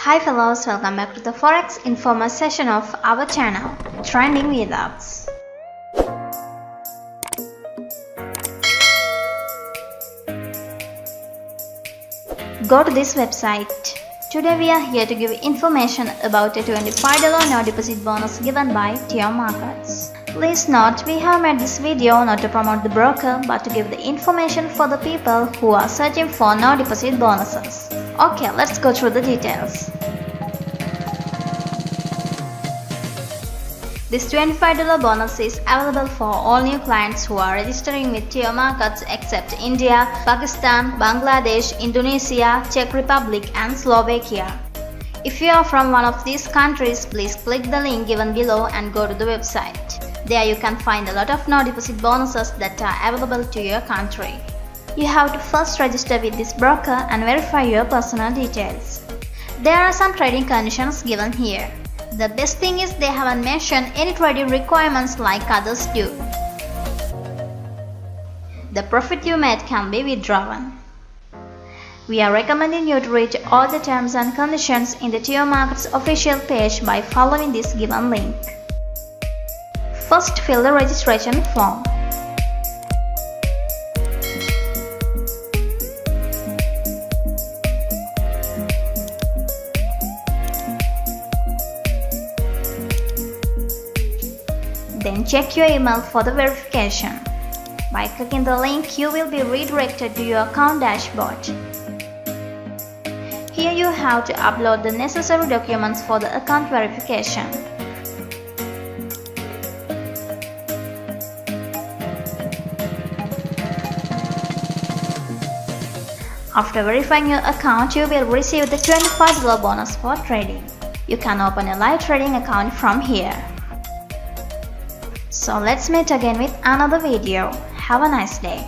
Hi fellows, welcome back to the Forex informal session of our channel, Trending with Us. Go to this website. Today we are here to give information about a $25 no deposit bonus given by Tiomarkets. Please note, we have made this video not to promote the broker but to give the information for the people who are searching for no deposit bonuses. Okay, let's go through the details. This $25 bonus is available for all new clients who are registering with Tiomarkets except India, Pakistan, Bangladesh, Indonesia, Czech Republic and Slovakia. If you are from one of these countries, please click the link given below and go to the website. There you can find a lot of no deposit bonuses that are available to your country. You have to first register with this broker and verify your personal details. There are some trading conditions given here. The best thing is they haven't mentioned any trading requirements like others do. The profit you made can be withdrawn. We are recommending you to read all the terms and conditions in the Tiomarkets official page by following this given link. First, fill the registration form. Then check your email for the verification. By clicking the link, you will be redirected to your account dashboard. Here you have to upload the necessary documents for the account verification. After verifying your account, you will receive the $25 bonus for trading. You can open a live trading account from here. So let's meet again with another video. Have a nice day.